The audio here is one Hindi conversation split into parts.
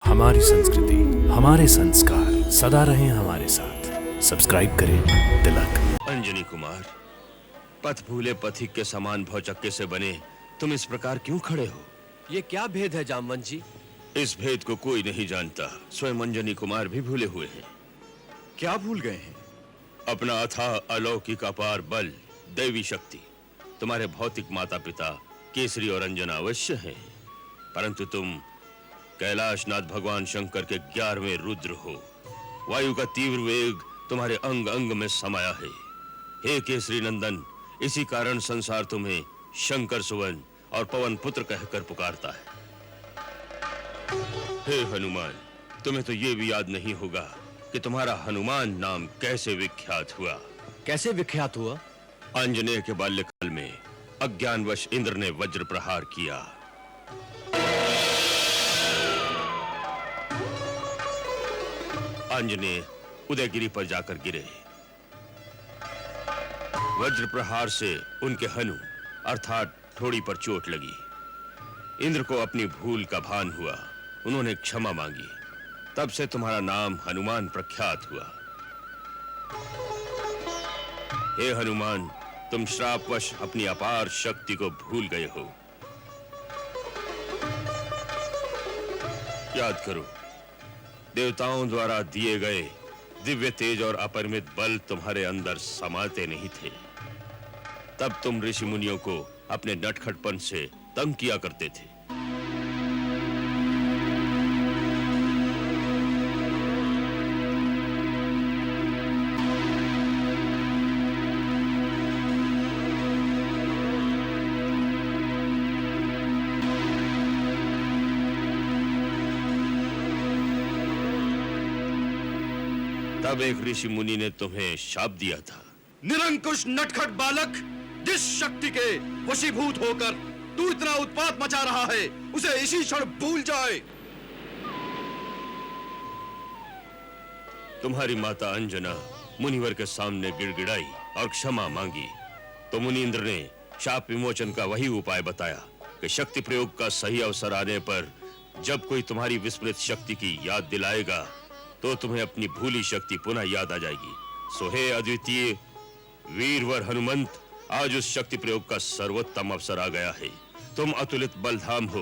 हमारी संस्कृति, हमारे संस्कार सदा रहें हमारे साथ। सब्सक्राइब करें तिलक। अंजनी कुमार, पथ भूले पथिक के समान भौचक्के से बने तुम इस प्रकार क्यों खड़े हो? ये क्या भेद है जामवंत जी? इस भेद को कोई नहीं जानता। स्वयं अंजनी कुमार भी भूले हुए हैं। क्या भूल गए हैं? अपना अथाह अलौकिक अपार बल, दैवी शक्ति। तुम्हारे भौतिक माता पिता केसरी और अंजना अवश्य हैं, परंतु तुम कैलाशनाथ भगवान शंकर के 11वें रुद्र हो। वायु का तीव्र वेग तुम्हारे अंग अंग में समाया है। हे केसरी नंदन, इसी कारण संसार तुम्हें शंकर सुवन और पवन पुत्र कहकर पुकारता है। हे हनुमान, तुम्हें तो ये भी याद नहीं होगा कि तुम्हारा हनुमान नाम कैसे विख्यात हुआ। कैसे विख्यात हुआ? आंजनेय के बाल्यकाल में अज्ञानवश इंद्र ने वज्र प्रहार किया। आंजनेय उदयगिरी पर जाकर गिरे। वज्र प्रहार से उनके हनु अर्थात ठोड़ी पर चोट लगी। इंद्र को अपनी भूल का भान हुआ। उन्होंने क्षमा मांगी। तब से तुम्हारा नाम हनुमान प्रख्यात हुआ। हे हनुमान, तुम श्रापवश अपनी अपार शक्ति को भूल गए हो। याद करो, देवताओं द्वारा दिए गए दिव्य तेज और अपरिमित बल तुम्हारे अंदर समाते नहीं थे। तब तुम ऋषि मुनियों को अपने नटखटपन से तंग किया करते थे। तब एक ऋषि मुनि ने तुम्हें शाप दिया था। निरंकुश नटखट बालक, जिस शक्ति के वशीभूत होकर तू इतना उत्पात मचा रहा है, उसे इसी क्षण भूल जाए। तुम्हारी माता अंजना मुनिवर के सामने गिड़गिड़ाई और क्षमा मांगी तो मुनींद्र ने शाप विमोचन का वही उपाय बताया कि शक्ति प्रयोग का सही अवसर आने पर जब कोई तुम्हारी विस्मृत शक्ति की याद दिलाएगा तो तुम्हें अपनी भूली शक्ति पुनः याद आ जाएगी। सो हे अद्वितीय वीरवर हनुमंत, आज उस शक्ति प्रयोग का सर्वोत्तम अवसर आ गया है। तुम अतुलित बलधाम हो,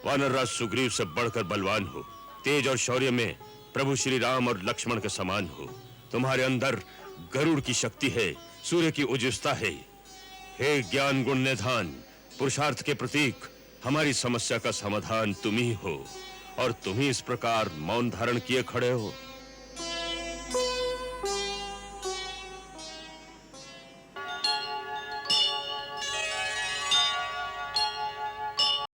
वानरराज सुग्रीव से बढ़कर बलवान हो, तेज और शौर्य में प्रभु श्री राम और लक्ष्मण के समान हो। तुम्हारे अंदर गरुड़ की शक्ति है, सूर्य की उज्ज्वलता है। हे ज्ञान गुण निधान, पुरुषार्थ के प्रतीक, हमारी समस्या का समाधान तुम ही हो और तुम ही इस प्रकार मौन धारण किए खड़े हो।